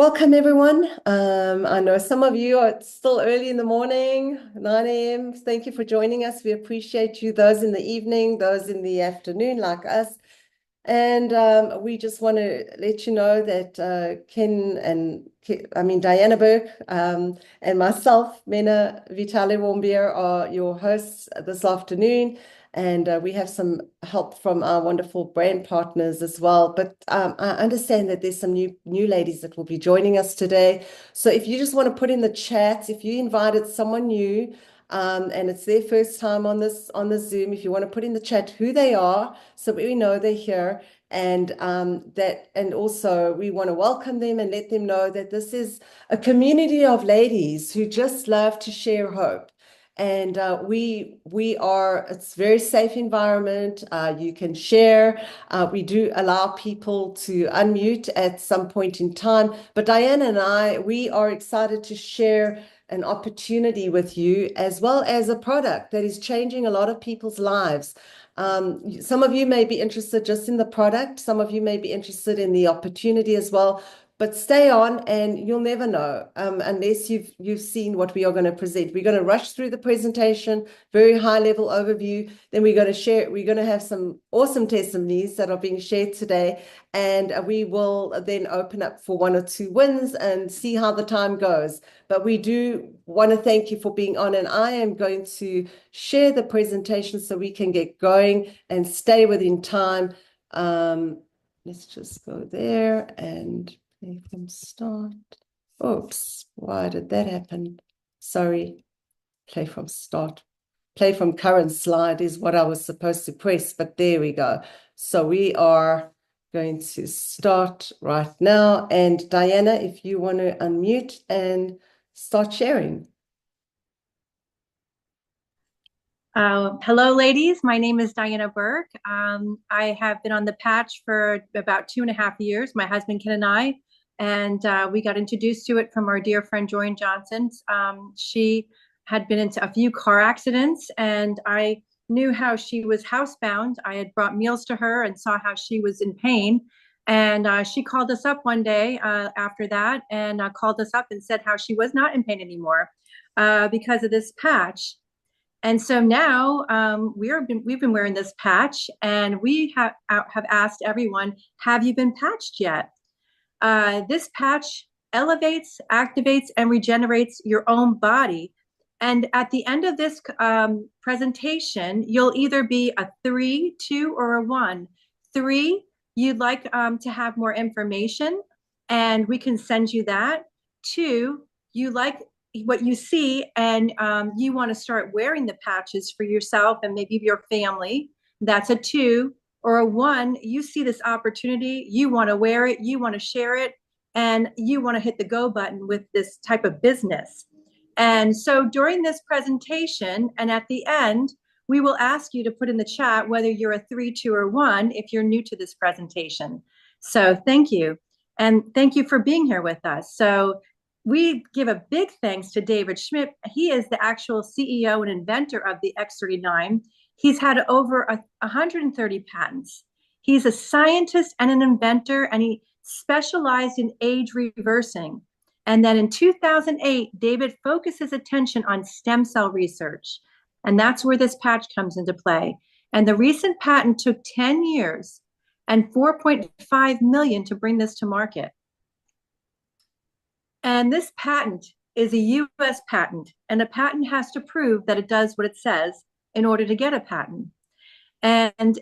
Welcome, everyone. I know some of you are still early in the morning, 9 a.m. Thank you for joining us. We appreciate you, those in the evening, those in the afternoon, like us. And we just want to let you know that Diana Burke and myself, Mena Vitale Warmbier, are your hosts this afternoon. And we have some help from our wonderful brand partners as well. But I understand that there's some new ladies that will be joining us today. So if you just want to put in the chat, if you invited someone new, and it's their first time on the Zoom, if you want to put in the chat who they are, so we know they're here, and also we want to welcome them and let them know that this is a community of ladies who just love to share hope. And it's a very safe environment. You can share. We do allow people to unmute at some point in time. But Diana and we are excited to share an opportunity with you, as well as a product that is changing a lot of people's lives. Some of you may be interested just in the product. Some of you may be interested in the opportunity as well. But stay on, and you'll never know unless you've seen what we are going to present. We're going to rush through the presentation, very high level overview. Then we're going to share. We're going to have some awesome testimonies that are being shared today, and we will then open up for one or two wins and see how the time goes. But we do want to thank you for being on, and I am going to share the presentation so we can get going and stay within time. Let's just go there and play from start. Oops, why did that happen? Sorry, play from start. Play from current slide is what I was supposed to press, but there we go. So we are going to start right now. And Diana, if you want to unmute and start sharing. Hello, ladies. My name is Diana Burke. I have been on the patch for about 2.5 years, my husband Ken and I, and we got introduced to it from our dear friend Joy Johnson. She had been into a few car accidents, and I knew how she was housebound. I had brought meals to her and saw how she was in pain. And she called us up one day after that and called us up and said how she was not in pain anymore because of this patch. And so now we've been wearing this patch, and we have asked everyone, have you been patched yet? This patch elevates, activates, and regenerates your own body. And at the end of this presentation, you'll either be a 3, 2, or a 1. 3, you'd like to have more information, and we can send you that. 2, you like what you see, and you want to start wearing the patches for yourself and maybe your family. That's a 2. Or a 1, you see this opportunity, you want to wear it, you want to share it, and you want to hit the go button with this type of business. And so during this presentation and at the end, we will ask you to put in the chat whether you're a 3, 2, or 1 if you're new to this presentation. So thank you. And thank you for being here with us. So we give a big thanks to David Schmidt. He is the actual CEO and inventor of the X39. He's had over 130 patents. He's a scientist and an inventor, and he specialized in age reversing. And then in 2008, David focused his attention on stem cell research. And that's where this patch comes into play. And the recent patent took 10 years and 4.5 million to bring this to market. And this patent is a US patent, and a patent has to prove that it does what it says in order to get a patent. And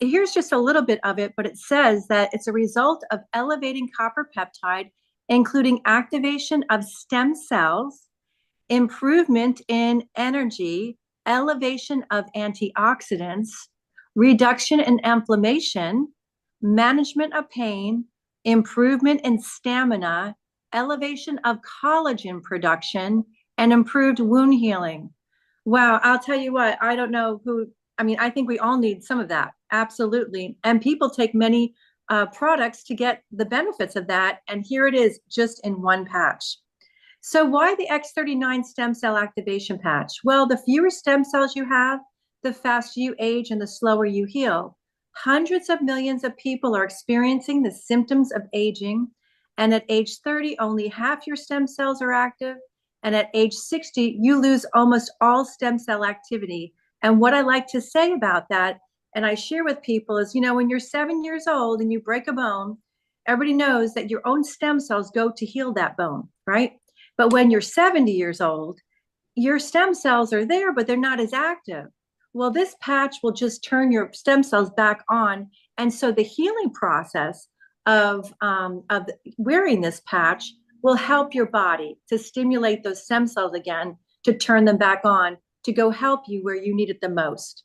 here's just a little bit of it, but it says that it's a result of elevating copper peptide, including activation of stem cells, improvement in energy, elevation of antioxidants, reduction in inflammation, management of pain, improvement in stamina, elevation of collagen production, and improved wound healing. Wow, I'll tell you what, I don't know who, I think we all need some of that, absolutely. And people take many products to get the benefits of that, and here it is just in one patch. So why the X39 stem cell activation patch? Well, the fewer stem cells you have, the faster you age and the slower you heal. Hundreds of millions of people are experiencing the symptoms of aging, And at age 30, only half your stem cells are active. And at age 60, you lose almost all stem cell activity. And what I like to say about that, and I share with people, is, when you're 7 years old and you break a bone, everybody knows that your own stem cells go to heal that bone, right? But when you're 70 years old, your stem cells are there, but they're not as active. Well, this patch will just turn your stem cells back on. And so the healing process of wearing this patch will help your body to stimulate those stem cells again, to turn them back on, to go help you where you need it the most.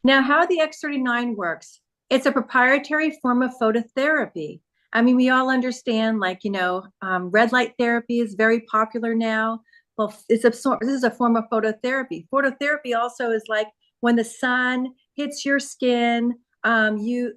Now, how the X39 works, it's a proprietary form of phototherapy. I mean, we all understand, red light therapy is very popular now. Well, this is a form of phototherapy. Phototherapy also is like when the sun hits your skin, you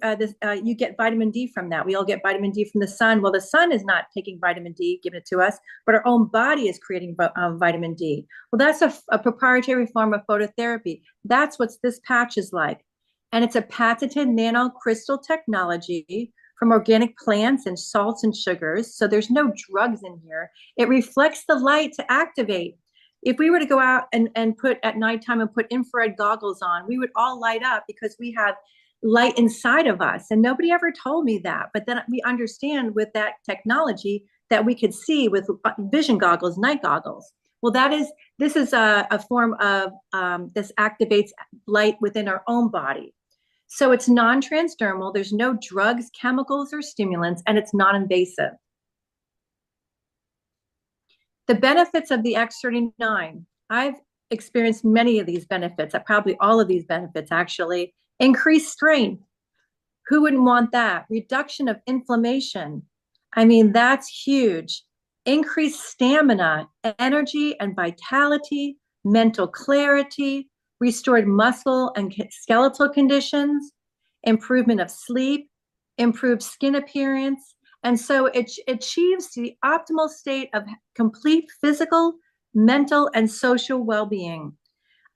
get vitamin D from that. We all get vitamin D from the sun. Well, the sun is not taking vitamin D, giving it to us, but our own body is creating vitamin D. Well, that's a proprietary form of phototherapy. That's what this patch is like. And it's a patented nanocrystal technology from organic plants and salts and sugars. So there's no drugs in here. It reflects the light to activate. If we were to go out and put at nighttime and put infrared goggles on, we would all light up because we have light inside of us. And nobody ever told me that. But then we understand with that technology that we could see with vision goggles, night goggles. Well, this is a form of, this activates light within our own body. So it's non-transdermal. There's no drugs, chemicals, or stimulants, and it's non-invasive. The benefits of the X39. I've experienced many of these benefits, probably all of these benefits actually. Increased strength. Who wouldn't want that? Reduction of inflammation. I mean, that's huge. Increased stamina, energy and vitality, mental clarity, restored muscle and skeletal conditions, improvement of sleep, improved skin appearance. And so it achieves the optimal state of complete physical, mental, and social well-being.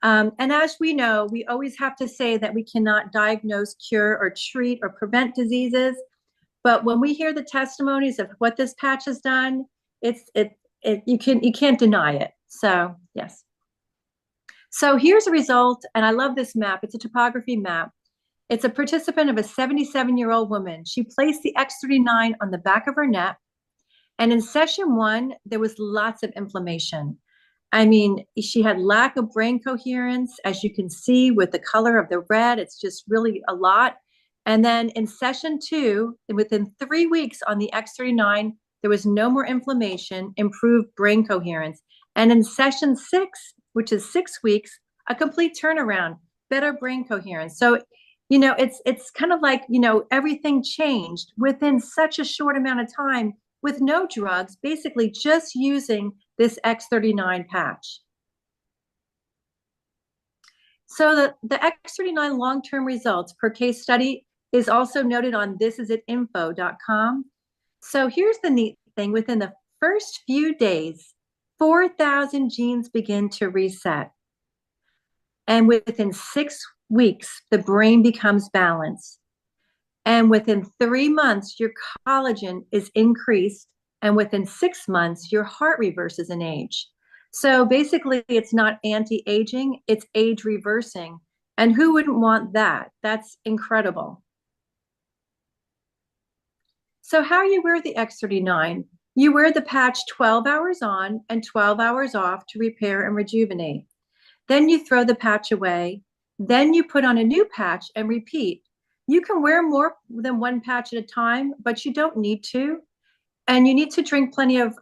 And as we know, we always have to say that we cannot diagnose, cure, or treat or prevent diseases. But when we hear the testimonies of what this patch has done, you can't deny it. So yes. So here's a result, and I love this map. It's a topography map. It's a participant of a 77-year-old woman. She placed the X39 on the back of her neck, and in session 1, there was lots of inflammation. I mean, she had lack of brain coherence, as you can see with the color of the red. It's just really a lot. And then in session 2, within 3 weeks on the X39, there was no more inflammation, improved brain coherence. And in session 6, which is 6 weeks, a complete turnaround, better brain coherence. So, it's kind of like, everything changed within such a short amount of time with no drugs, basically just using this X39 patch. So the X39 long-term results per case study is also noted on thisisit.info.com. So here's the neat thing. Within the first few days, 4,000 genes begin to reset. And within 6 weeks, the brain becomes balanced. And within 3 months, your collagen is increased. And within 6 months, your heart reverses in age. So basically, it's not anti-aging, it's age reversing. And who wouldn't want that? That's incredible. So how you wear the X39? You wear the patch 12 hours on and 12 hours off to repair and rejuvenate. Then you throw the patch away. Then you put on a new patch and repeat. You can wear more than one patch at a time, but you don't need to. And you need to drink plenty of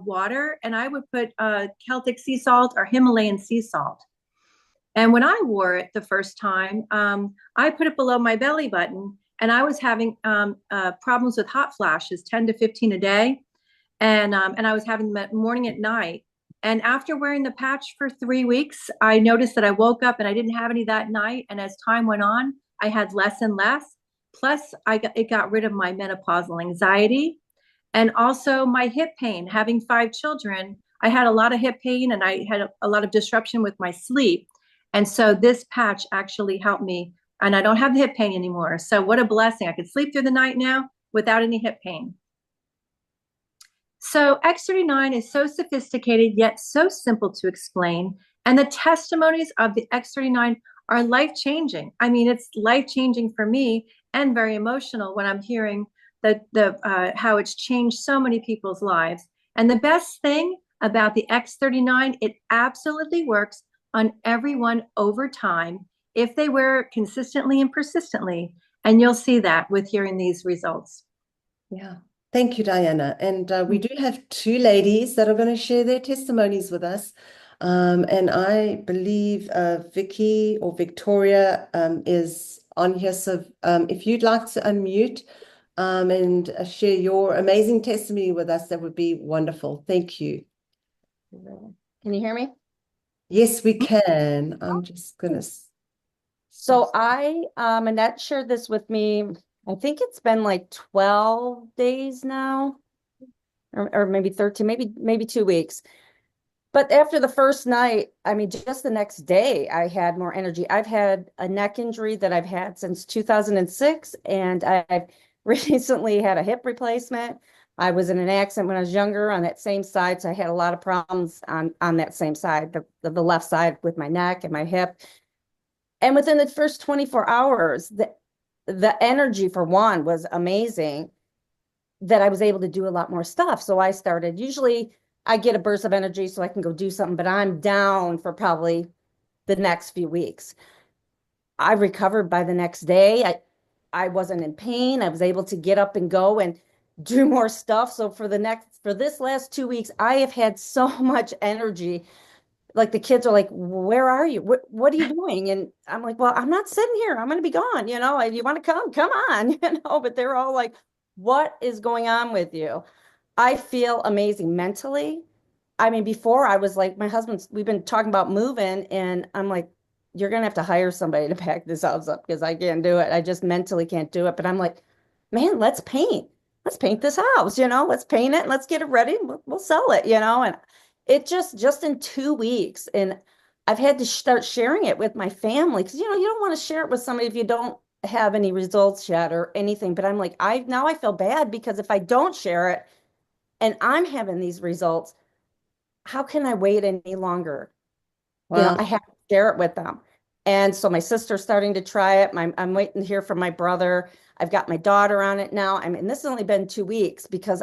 water. And I would put Celtic sea salt or Himalayan sea salt. And when I wore it the first time, I put it below my belly button. And I was having problems with hot flashes, 10 to 15 a day. And I was having them at morning and night. And after wearing the patch for 3 weeks, I noticed that I woke up and I didn't have any that night. And as time went on, I had less and less. Plus, it got rid of my menopausal anxiety and also my hip pain. Having 5 children, I had a lot of hip pain and I had a lot of disruption with my sleep. And so this patch actually helped me. And I don't have the hip pain anymore. So what a blessing. I could sleep through the night now. without any hip pain. So X39 is so sophisticated yet so simple to explain. And the testimonies of the X39 are life changing. I mean, it's life changing for me and very emotional when I'm hearing the how it's changed so many people's lives. And the best thing about the X39, it absolutely works on everyone over time if they wear it consistently and persistently. And you'll see that with hearing these results. Yeah. Thank you, Diana. And we do have two ladies that are going to share their testimonies with us. And I believe Vicky or Victoria is on here. So if you'd like to unmute and share your amazing testimony with us, that would be wonderful. Thank you. Can you hear me? Yes, we can. I'm just going to. So Annette shared this with me. I think it's been like 12 days now, or maybe 13, maybe 2 weeks. But after the first night, I mean, just the next day, I had more energy. I've had a neck injury that I've had since 2006, and I've recently had a hip replacement. I was in an accident when I was younger on that same side, so I had a lot of problems on that same side, the left side with my neck and my hip. And within the first 24 hours, the energy for one was amazing, that I was able to do a lot more stuff. So I started, usually I get a burst of energy so I can go do something, but I'm down for probably the next few weeks. I recovered by the next day. I wasn't in pain. I was able to get up and go and do more stuff. So for this last 2 weeks, I have had so much energy. Like the kids are like, where are you? What are you doing? And I'm like, well, I'm not sitting here. I'm going to be gone. You want to come on, but they're all like, what is going on with you? I feel amazing mentally. I mean, before I was like, we've been talking about moving, and I'm like, you're going to have to hire somebody to pack this house up because I can't do it. I just mentally can't do it. But I'm like, man, let's paint. Let's paint this house, let's paint it and let's get it ready. We'll sell it, and it just in 2 weeks. And I've had to start sharing it with my family because, you don't want to share it with somebody if you don't have any results yet or anything. But I'm like, I feel bad because if I don't share it and I'm having these results, how can I wait any longer? Wow. I have to share it with them. And so my sister's starting to try it. I'm waiting to hear from my brother. I've got my daughter on it now. I mean, this has only been 2 weeks because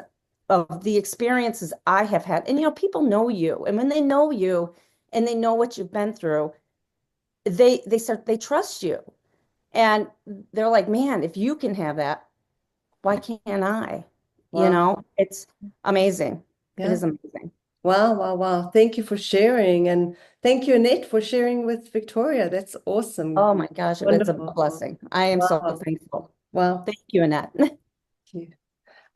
of the experiences I have had. And, people know you. And when they know you and they know what you've been through, they trust you. And they're like, man, if you can have that, why can't I? Wow. It's amazing. It Yeah. is amazing. Wow, wow, wow. Thank you for sharing. And thank you, Annette, for sharing with Victoria. That's awesome. Oh my gosh, it's a Wonderful. blessing. I am so Wow. thankful. Wow. Thank you, Annette. Thank you.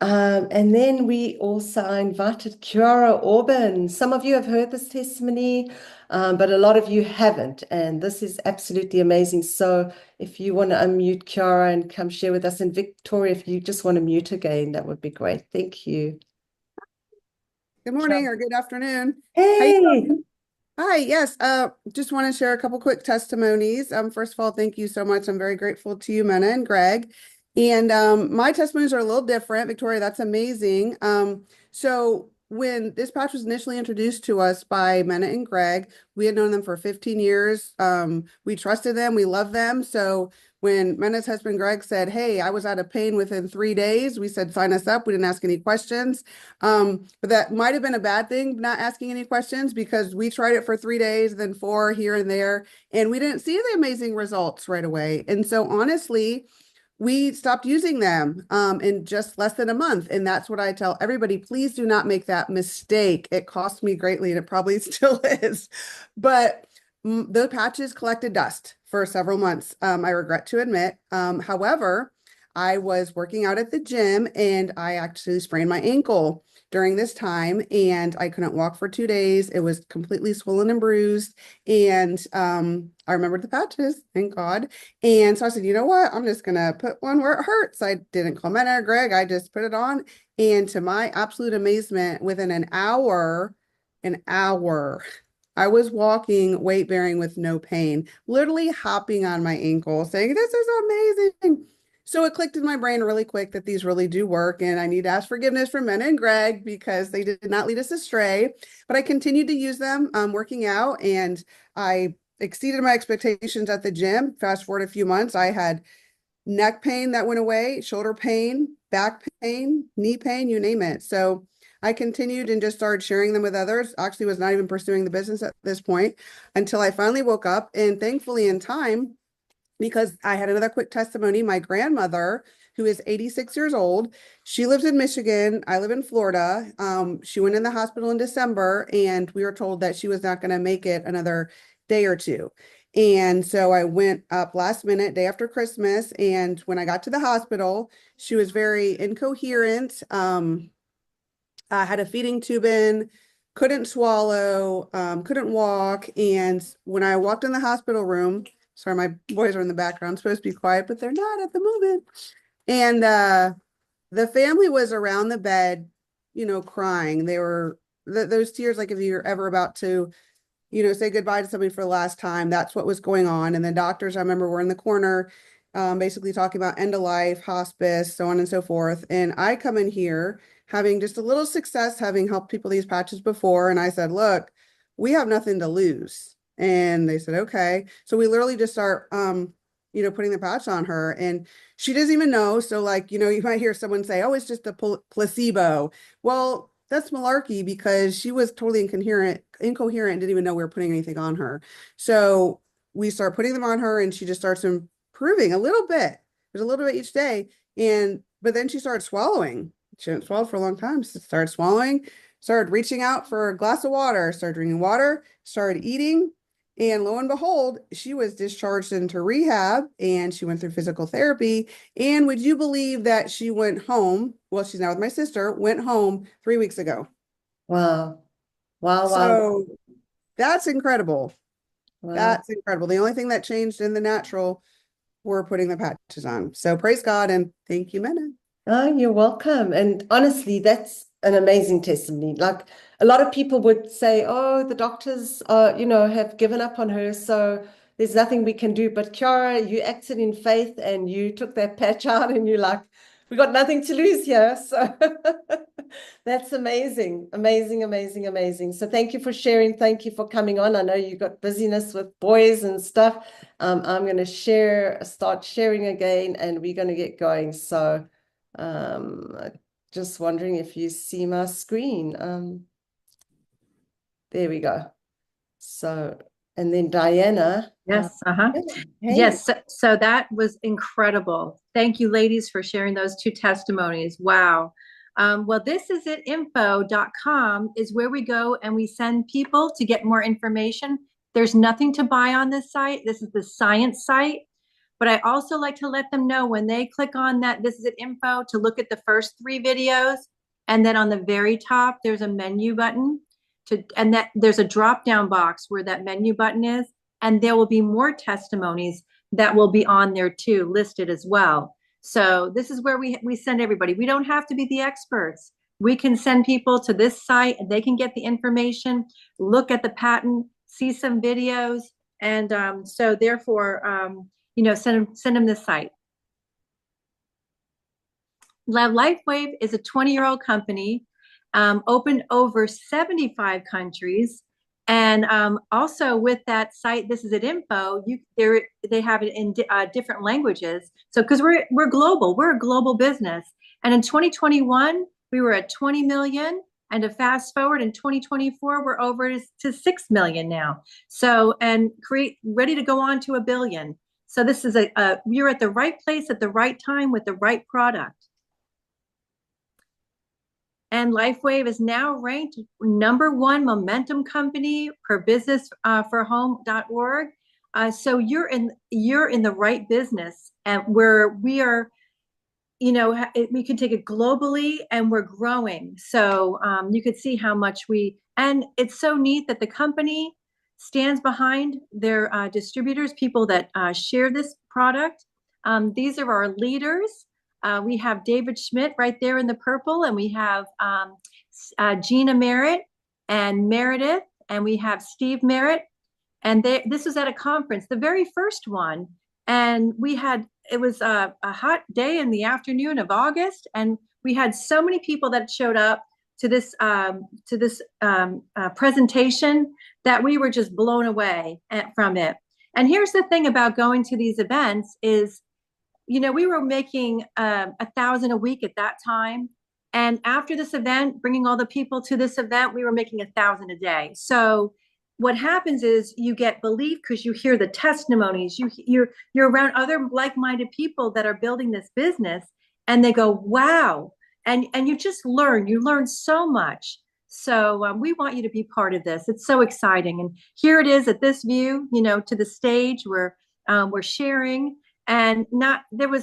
And then we also invited Kiara Orban. Some of you have heard this testimony, but a lot of you haven't. And this is absolutely amazing. So if you want to unmute Kiara and come share with us, and Victoria, if you just want to mute again, that would be great. Thank you. Good morning or good afternoon. Hey. Hi, yes. Just want to share a couple quick testimonies. First of all, thank you so much. I'm very grateful to you, Mena and Greg. And my testimonies are a little different. Victoria, that's amazing. So when this patch was initially introduced to us by Mena and Greg, we had known them for 15 years. We trusted them, we love them. So when Mena's husband Greg said, hey, I was out of pain within 3 days, we said, sign us up. We didn't ask any questions. But that might have been a bad thing, not asking any questions, because we tried it for 3 days, then 4 here and there, and we didn't see the amazing results right away. And so honestly, we stopped using them in just less than a month. And that's what I tell everybody, please do not make that mistake. It cost me greatly and it probably still is. But the patches collected dust for several months, I regret to admit. However, I was working out at the gym and I actually sprained my ankle during this time and I couldn't walk for 2 days. It was completely swollen and bruised. And I remembered the patches, thank God. And so I said, you know what? I'm just going to put one where it hurts. I didn't call Mena or Greg. I just put it on. And to my absolute amazement, within an hour, I was walking, weight bearing with no pain, literally hopping on my ankle, saying, this is amazing. So it clicked in my brain really quick that these really do work. And I need to ask forgiveness from Mena and Greg because they did not lead us astray. But I continued to use them working out, and I exceeded my expectations at the gym. Fast forward a few months, I had neck pain that went away, shoulder pain, back pain, knee pain, you name it. So I continued and just started sharing them with others. Actually was not even pursuing the business at this point until I finally woke up, and thankfully in time, because I had another quick testimony. My grandmother, who is 86 years old, she lives in Michigan. I live in Florida. She went in the hospital in December, and we were told that she was not going to make it another day or two. And so I went up last minute, day after Christmas. And when I got to the hospital, she was very incoherent. Had a feeding tube in, couldn't swallow, couldn't walk. And when I walked in the hospital room, sorry, my boys are in the background, supposed to be quiet, but they're not at the moment. And the family was around the bed, crying. They were those tears, like if you're ever about to, say goodbye to somebody for the last time, that's what was going on. And the doctors, I remember, were in the corner, basically talking about end of life, hospice, so on and so forth. And I come in here having just a little success, having helped people these patches before. And I said, look, we have nothing to lose. And they said, okay. So we literally just start, putting the patch on her, and she doesn't even know. So like, you might hear someone say, oh, it's just a placebo. Well, that's malarkey, because she was totally incoherent, didn't even know we were putting anything on her. So we start putting them on her, and she just starts improving a little bit. There's a little bit each day. But then she started swallowing. She hadn't swallowed for a long time. So started swallowing, started reaching out for a glass of water, started drinking water, started eating. And lo and behold, she was discharged into rehab, and she went through physical therapy. And would you believe that she went home? Well, she's now with my sister, went home 3 weeks ago. Wow. Wow. So that's incredible. Wow. That's incredible. The only thing that changed in the natural were putting the patches on. So praise God, and thank you, Mena. Oh, you're welcome. And honestly, that's an amazing testimony. Like a lot of people would say, oh, the doctors have given up on her, so there's nothing we can do. But Kiara, you acted in faith and you took that patch out, and you're like, we got nothing to lose here. So that's amazing. Amazing, amazing, amazing. So thank you for sharing. Thank you for coming on. I know you got busyness with boys and stuff. I'm going to start sharing again, and we're going to get going. So just wondering if you see my screen. There we go. So, and then Diana. Yes. Hey. Yes. So that was incredible. Thank you, ladies, for sharing those two testimonies. Wow. Well, thisisitinfo.com is where we go and we send people to get more information. There's nothing to buy on this site. This is the science site. But I also like to let them know when they click on that This Is It info to look at the first 3 videos. And then on the very top, there's a menu button and that there's a drop down box where that menu button is. And there will be more testimonies that will be on there too, listed as well. So this is where we send everybody. We don't have to be the experts. We can send people to this site and they can get the information, look at the patent, see some videos. And so therefore, send them this site. LifeWave is a 20-year-old company, opened over 75 countries. And also with that site, This Is It info, they have it in different languages. So because we're global, we're a global business. And in 2021, we were at 20 million. And to fast forward in 2024, we're over to 6 million now. So, and ready to go on to 1 billion. So this is you're at the right place at the right time with the right product. And LifeWave is now ranked #1 momentum company per businessforhome.org. So you're in the right business, and where we are, we can take it globally, and we're growing. So you could see how much and it's so neat that the company stands behind their distributors, people that share this product. These are our leaders. We have David Schmidt right there in the purple, and we have Gina Merritt and Meredith, and we have Steve Merritt. And this was at a conference, the very first one. And we had it was a hot day in the afternoon of August, and we had so many people that showed up to this presentation that we were just blown away from it. And here's the thing about going to these events is, we were making 1,000 a week at that time. And after this event, bringing all the people to this event, we were making 1,000 a day. So what happens is you get belief because you hear the testimonies. You're around other like-minded people that are building this business, and they go, wow. And you just learn. You learn so much. So we want you to be part of this. It's so exciting. And here it is at this view, to the stage where we're sharing. And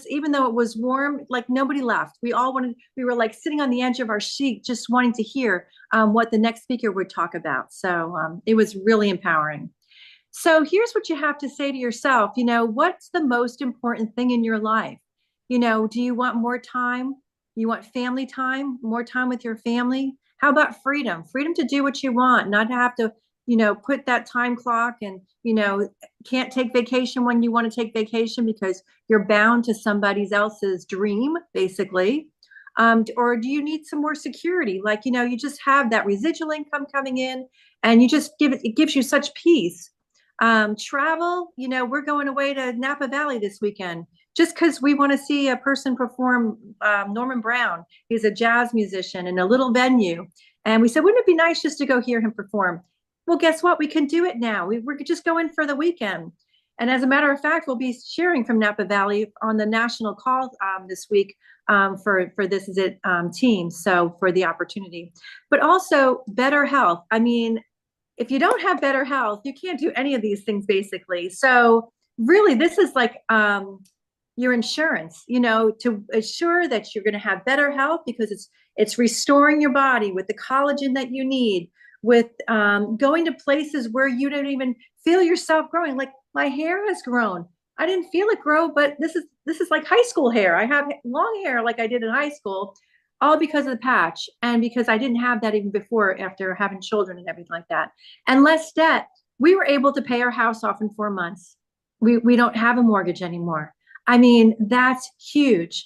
even though it was warm, like nobody left. We were like sitting on the edge of our seat, just wanting to hear what the next speaker would talk about. So it was really empowering. So here's what you have to say to yourself, what's the most important thing in your life? Do you want more time? You want family time, more time with your family? How about freedom? Freedom to do what you want, not to have to, put that time clock and, can't take vacation when you want to take vacation because you're bound to somebody else's dream, basically. Or do you need some more security? Like, you just have that residual income coming in and it gives you such peace. Travel, we're going away to Napa Valley this weekend just because we want to see a person perform Norman Brown. He's a jazz musician in a little venue. And we said, wouldn't it be nice just to go hear him perform? Well, guess what? We can do it now. We're just going for the weekend. And as a matter of fact, we'll be cheering from Napa Valley on the national call this week for This Is It team. So for the opportunity, but also better health. I mean, if you don't have better health, you can't do any of these things basically. So really, this is like your insurance, to assure that you're going to have better health because it's restoring your body with the collagen that you need, with going to places where you don't even feel yourself growing. Like my hair has grown. I didn't feel it grow, but this is like high school hair. I have long hair like I did in high school, all because of the patch and because I didn't have that even before, after having children and everything like that. And less debt. We were able to pay our house off in 4 months. We don't have a mortgage anymore. I mean, that's huge.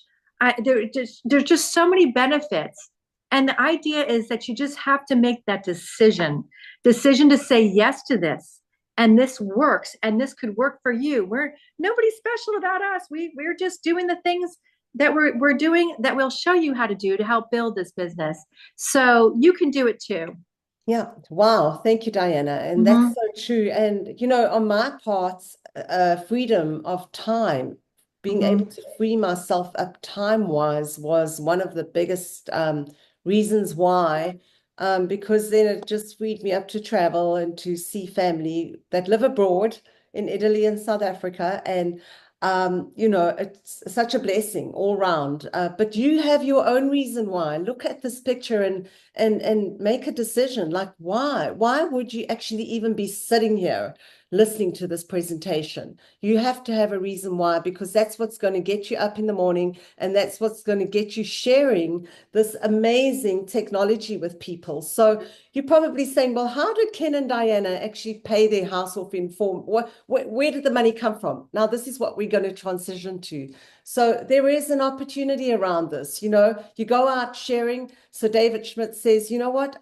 There's just so many benefits. And the idea is that you just have to make that decision to say yes to this. And this works, and this could work for you. Nobody's special about us. We're just doing the things that we're doing that we'll show you how to do to help build this business. So you can do it too. Yeah. Wow. Thank you, Diana. And that's so true. And, on my part, freedom of time, being able to free myself up time-wise was one of the biggest reasons why, because then it just freed me up to travel and to see family that live abroad in Italy and South Africa. And it's such a blessing all round. But you have your own reason why. Look at this picture and make a decision. Like, why? Why would you actually even be sitting here listening to this presentation? You have to have a reason why, because that's what's going to get you up in the morning, and that's what's going to get you sharing this amazing technology with people. So you're probably saying, well, how did Ken and Diana actually pay their house off in form? Where did the money come from? Now, this is what we're going to transition to. So there is an opportunity around this. You go out sharing. So David Schmidt says, you know what?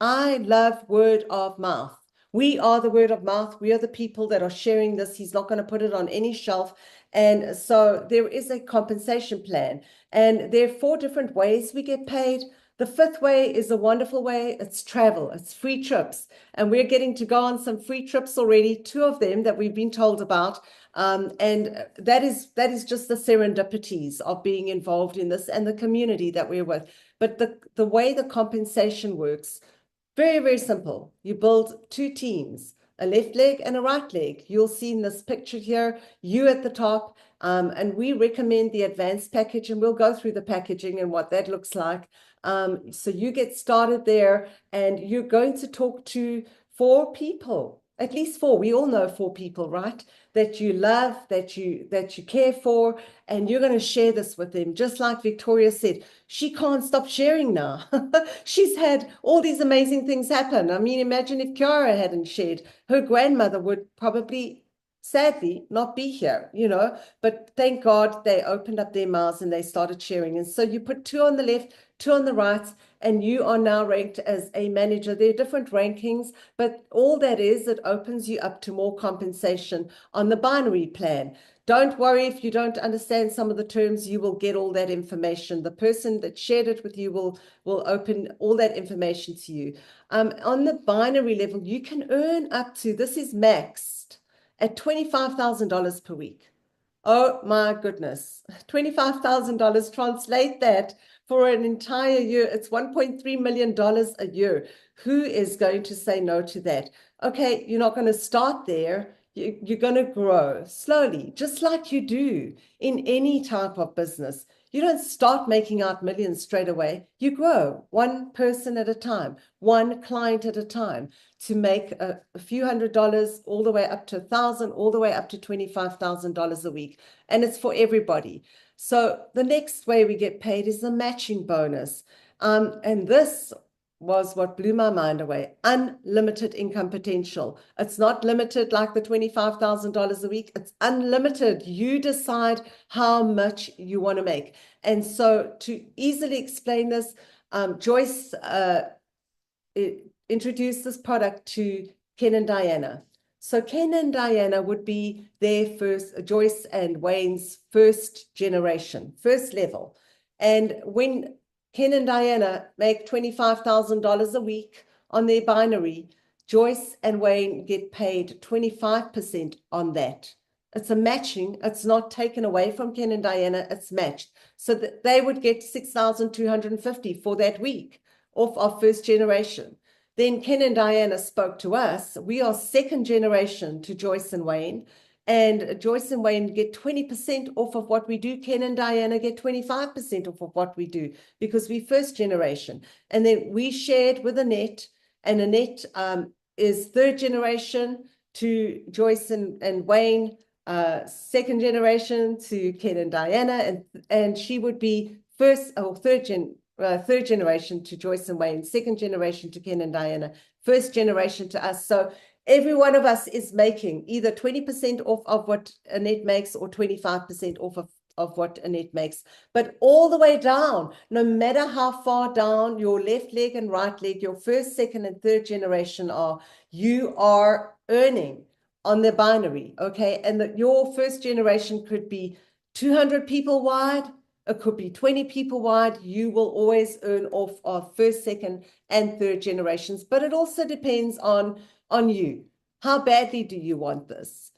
I love word of mouth. We are the word of mouth. We are the people that are sharing this. He's not going to put it on any shelf. And so there is a compensation plan. And there are 4 different ways we get paid. The 5th way is a wonderful way. It's travel. It's free trips. And we're getting to go on some free trips already, 2 of them that we've been told about. And that is just the serendipities of being involved in this and the community that we're with. But the way the compensation works, very, very simple. You build 2 teams, a left leg and a right leg. You'll see in this picture here, you at the top, and we recommend the advanced package, and we'll go through the packaging and what that looks like. So you get started there, and you're going to talk to 4 people, at least 4. We all know 4 people, right? That you love, that you care for, and you're going to share this with them. Just like Victoria said, she can't stop sharing now. She's had all these amazing things happen. I mean, imagine if Kiara hadn't shared. Her grandmother would probably sadly not be here, but thank God they opened up their mouths and they started sharing. And so you put 2 on the left, 2 on the right, and you are now ranked as a manager. There are different rankings, but all that is, it opens you up to more compensation on the binary plan. Don't worry if you don't understand some of the terms, you will get all that information. The person that shared it with you will open all that information to you. On the binary level, you can earn up to, this is maxed, at $25,000 per week. Oh my goodness, $25,000, translate that for an entire year. It's $1.3 million a year. Who is going to say no to that? Okay, you're not going to start there. You're going to grow slowly, just like you do in any type of business. You don't start making out millions straight away. You grow one person at a time, one client at a time, to make a few $100s all the way up to 1,000, all the way up to $25,000 a week. And it's for everybody. So the next way we get paid is the matching bonus. And this was what blew my mind away. Unlimited income potential. It's not limited like the $25,000 a week. It's unlimited. You decide how much you want to make. And so to easily explain this, Joyce introduced this product to Ken and Diana. So Ken and Diana would be their first, Joyce and Wayne's first generation, first level. And when Ken and Diana make $25,000 a week on their binary, Joyce and Wayne get paid 25% on that. It's a matching. It's not taken away from Ken and Diana. It's matched. So that they would get 6,250 for that week off our first generation. Then Ken and Diana spoke to us. We are second generation to Joyce and Wayne. And Joyce and Wayne get 20% off of what we do. Ken and Diana get 25% off of what we do because we first generation. And then we shared with Annette, and Annette is third generation to Joyce and Wayne, second generation to Ken and Diana, and she would be first or third generation to Joyce and Wayne, second generation to Ken and Diana, first generation to us. So every one of us is making either 20% off of what Annette makes or 25% off of what Annette makes. But all the way down, no matter how far down your left leg and right leg, your first, second, and third generation are, you are earning on the binary, okay? And your first generation could be 200 people wide, it could be 20 people wide. You will always earn off of first, second, and third generations. But it also depends on you. How badly do you want this?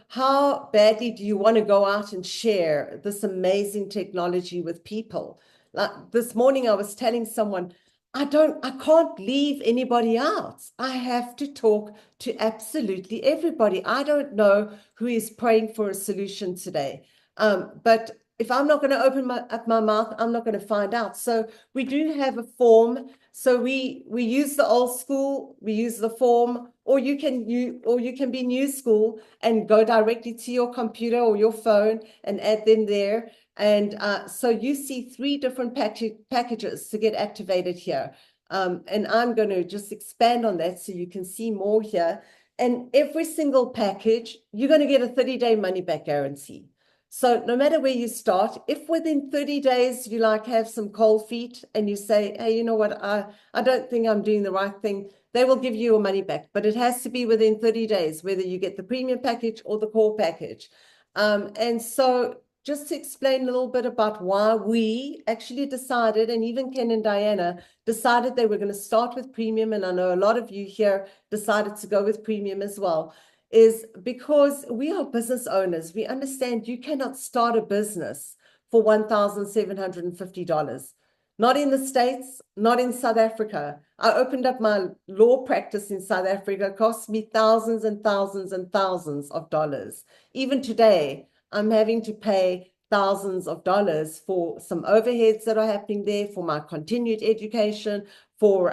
How badly do you want to go out and share this amazing technology with people? Like this morning, I was telling someone, I can't leave anybody out. I have to talk to absolutely everybody. I don't know who is praying for a solution today. But if I'm not going to open up my mouth, I'm not going to find out. So we do have a form. So we use the old school, we use the form, or you can be new school and go directly to your computer or your phone and add them there. And so you see 3 different packages to get activated here. And I'm going to just expand on that so you can see more here. And every single package, you're going to get a 30-day money-back guarantee. So no matter where you start, if within 30 days you have some cold feet and you say, hey, you know what, I don't think I'm doing the right thing, they will give you your money back. But it has to be within 30 days, whether you get the premium package or the core package. And so just to explain a little bit about why we actually decided, and even Ken and Diana decided they were going to start with premium, and I know a lot of you here decided to go with premium as well, is because we are business owners. We understand you cannot start a business for $1,750. Not in the States, not in South Africa. I opened up my law practice in South Africa. It cost me thousands and thousands and thousands of dollars. Even today, I'm having to pay thousands of dollars for some overheads that are happening there, for my continued education, for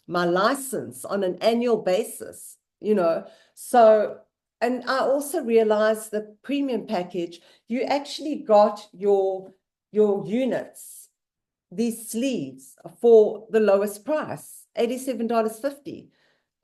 my license on an annual basis, So, and I also realized the premium package, you actually got your units, these sleeves, for the lowest price, $87.50.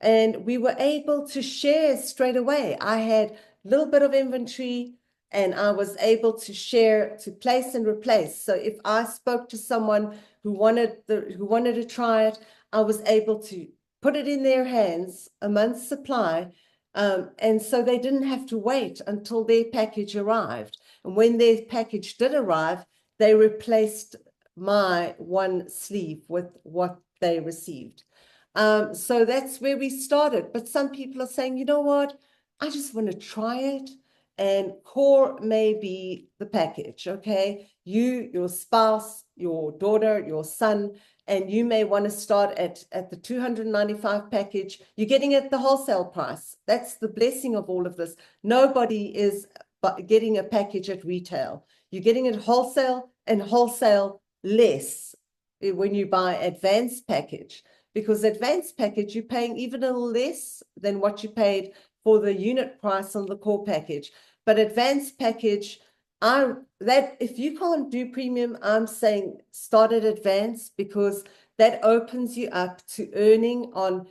And we were able to share straight away. I had little bit of inventory, and I was able to share, to place and replace. So if I spoke to someone who wanted to try it, I was able to put it in their hands, a month's supply, and so they didn't have to wait until their package arrived. And when their package did arrive, they replaced my one sleeve with what they received. So that's where we started. But some people are saying, you know what, I just want to try it. And core may be the package, okay? You, your spouse, your daughter, your son, and you may want to start at the 295 package. You're getting it at the wholesale price. That's the blessing of all of this. Nobody is getting a package at retail. You're getting it wholesale, and wholesale less when you buy advanced package, because advanced package, you're paying even a little less than what you paid for the unit price on the core package. But advanced package, if you can't do premium, I'm saying start at advanced, because that opens you up to earning on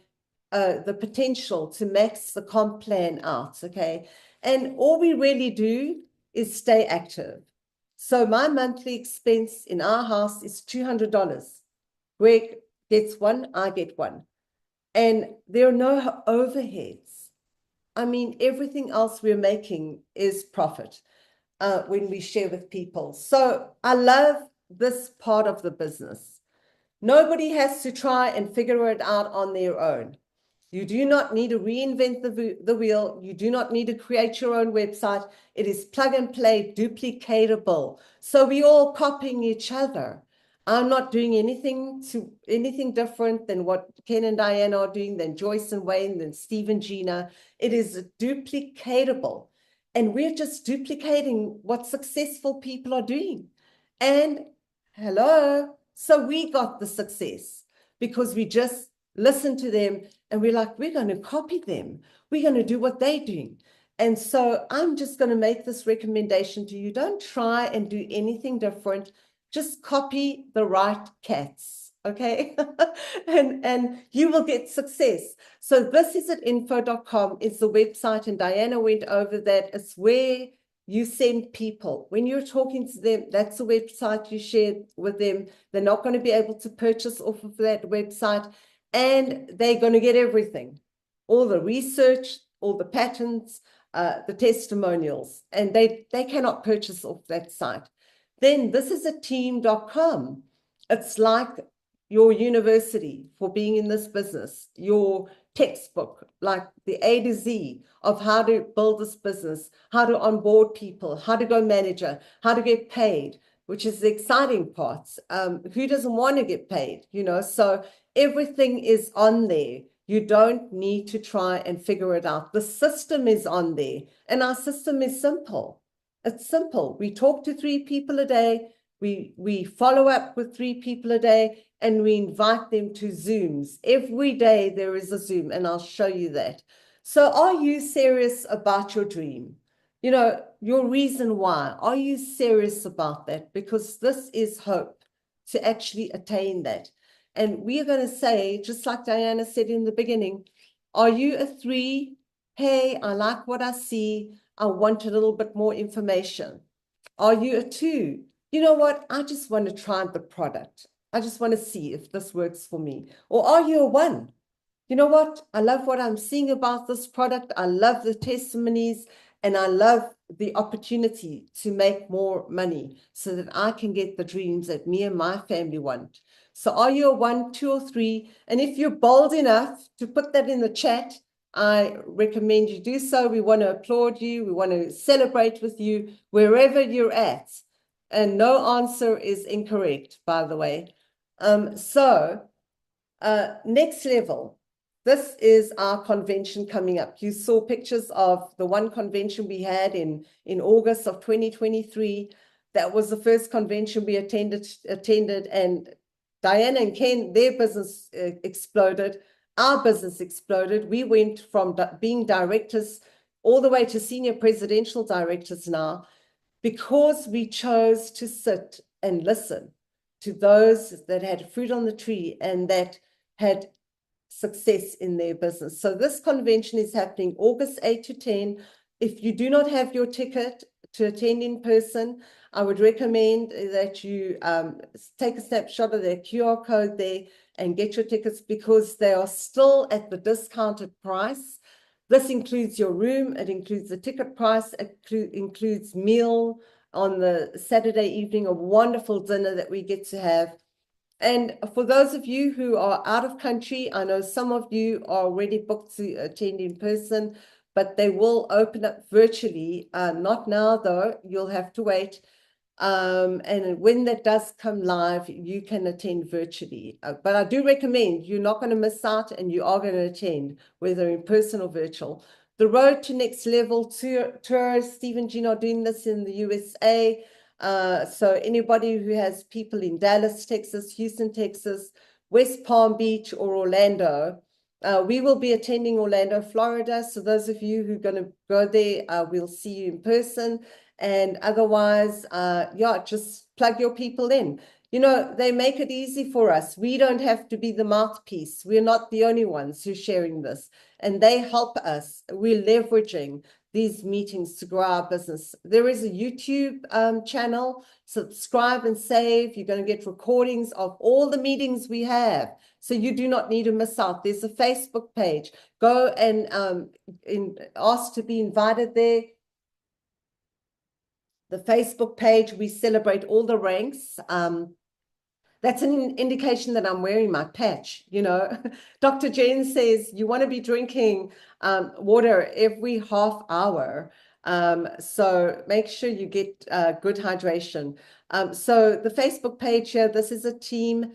the potential to max the comp plan out, okay? And all we really do is stay active. So my monthly expense in our house is $200. Greg gets one, I get one. And there are no overheads. I mean, everything else we're making is profit when we share with people. So I love this part of the business. Nobody has to try and figure it out on their own. You do not need to reinvent the wheel. You do not need to create your own website. It is plug and play, duplicatable. So we all copying each other. I'm not doing anything different than what Ken and Diana are doing, than Joyce and Wayne, than Steve and Gina. It is duplicatable. And we're just duplicating what successful people are doing. And hello, so we got the success because we just listened to them and we're like, we're going to copy them. We're going to do what they're doing. And so I'm just going to make this recommendation to you. Don't try and do anything different. Just copy the right cats, okay? and you will get success. So this is at info.com. It's the website, and Diana went over that. It's where you send people. When you're talking to them, that's the website you share with them. They're not going to be able to purchase off of that website, and they're going to get everything, all the research, all the patents, the testimonials, and they cannot purchase off that site. Then this is a team.com. It's like your university for being in this business, your textbook, like the A to Z of how to build this business, how to onboard people, how to go manager, how to get paid, which is the exciting parts. Who doesn't want to get paid, you know? So everything is on there. You don't need to try and figure it out. The system is on there, and our system is simple. It's simple. We talk to 3 people a day. We follow up with 3 people a day, and we invite them to Zooms. Every day there is a Zoom, and I'll show you that. So are you serious about your dream? You know, your reason why. Are you serious about that? Because this is hope to actually attain that. And we are going to say, just like Diana said in the beginning, are you a 3? Hey, I like what I see. I want a little bit more information. Are you a 2? You know what? I just want to try the product. I just want to see if this works for me. Or are you a 1? You know what? I love what I'm seeing about this product. I love the testimonies, and I love the opportunity to make more money so that I can get the dreams that me and my family want. So are you a 1, 2, or 3? And if you're bold enough to put that in the chat, I recommend you do so. We want to applaud you. We want to celebrate with you wherever you're at. And no answer is incorrect, by the way. Next level. This is our convention coming up. You saw pictures of the one convention we had in August of 2023. That was the first convention we attended, and Diana and Ken, their business exploded. Our business exploded. We went from being directors all the way to senior presidential directors now, because we chose to sit and listen to those that had fruit on the tree and that had success in their business. So this convention is happening August 8 to 10. If you do not have your ticket to attend in person, I would recommend that you take a snapshot of their QR code there and get your tickets, because they are still at the discounted price. This includes your room, it includes the ticket price, it includes meal on the Saturday evening, a wonderful dinner that we get to have. And for those of you who are out of country, I know some of you are already booked to attend in person, but they will open up virtually. Not now, though. You'll have to wait. And when that does come live, you can attend virtually. But I do recommend, you're not going to miss out, and you are going to attend, whether in person or virtual. The Road to Next Level tour, Steve and Jean are doing this in the USA. So anybody who has people in Dallas, Texas, Houston, Texas, West Palm Beach, or Orlando, we will be attending Orlando, Florida. So those of you who are going to go there, we'll see you in person. And otherwise, yeah, just plug your people in. You know, they make it easy for us. We don't have to be the mouthpiece. We're not the only ones who are sharing this, and they help us. We're leveraging these meetings to grow our business. There is a YouTube channel. Subscribe and save. You're going to get recordings of all the meetings we have, so you do not need to miss out. There's a Facebook page. Go and ask to be invited there. The Facebook page, we celebrate all the ranks. That's an indication that I'm wearing my patch. You know, Dr. Jen says you want to be drinking water every half hour. So make sure you get good hydration. So the Facebook page here, this is a team.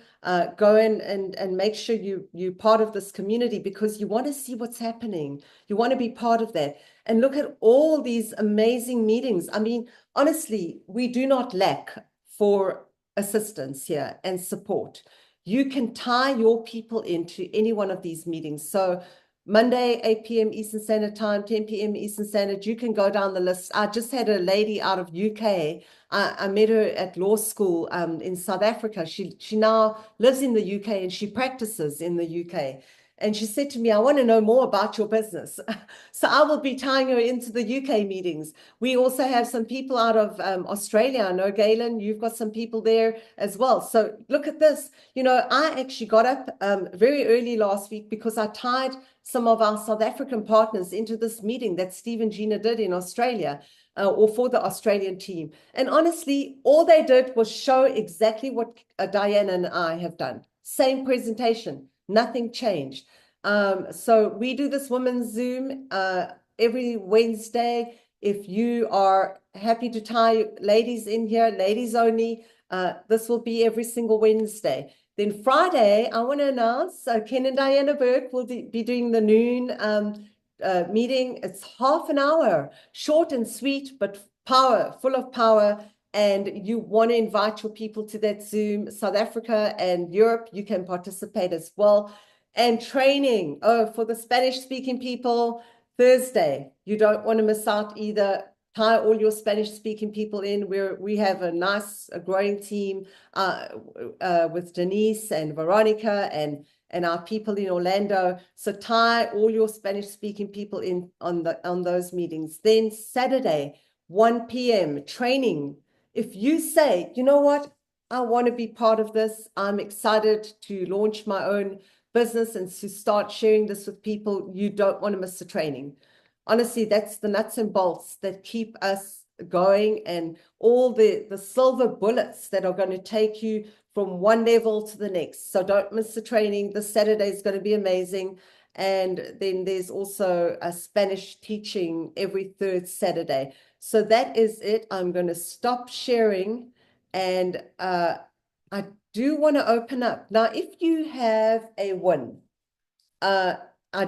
Go in and make sure you're part of this community, because you want to see what's happening. You want to be part of that. And look at all these amazing meetings. I mean, honestly, we do not lack for assistance here and support. You can tie your people into any one of these meetings. So Monday, 8 p.m. Eastern Standard Time, 10 p.m. Eastern Standard, you can go down the list. I just had a lady out of UK. I met her at law school in South Africa. She now lives in the UK and she practices in the UK. And she said to me, I want to know more about your business. So I will be tying her into the UK meetings. We also have some people out of Australia. I know, Galen, you've got some people there as well. So look at this. You know, I actually got up very early last week because I tied some of our South African partners into this meeting that Steve and Gina did in Australia, or for the Australian team. And honestly, all they did was show exactly what Diana and I have done. Same presentation. Nothing changed. So we do this women's Zoom every Wednesday. If you are happy to tie ladies in here, ladies only, this will be every single Wednesday. Then Friday, I want to announce Ken and Diana Burke will be doing the noon meeting. It's half an hour, short and sweet, but full of power. And you want to invite your people to that Zoom. South Africa and Europe, you can participate as well. And training, for the Spanish-speaking people, Thursday. You don't want to miss out either. Tie all your Spanish-speaking people in. We have a growing team with Denise and Veronica and our people in Orlando. So tie all your Spanish-speaking people in on those meetings. Then Saturday, 1 p.m. training. If you say, you know what, I want to be part of this, I'm excited to launch my own business and to start sharing this with people, you don't want to miss the training. Honestly, that's the nuts and bolts that keep us going, and all the silver bullets that are going to take you from one level to the next. So don't miss the training. This Saturday is going to be amazing. And then there's also a Spanish teaching every third Saturday. So that is it. I'm going to stop sharing, and I do want to open up. Now, if you have a win, I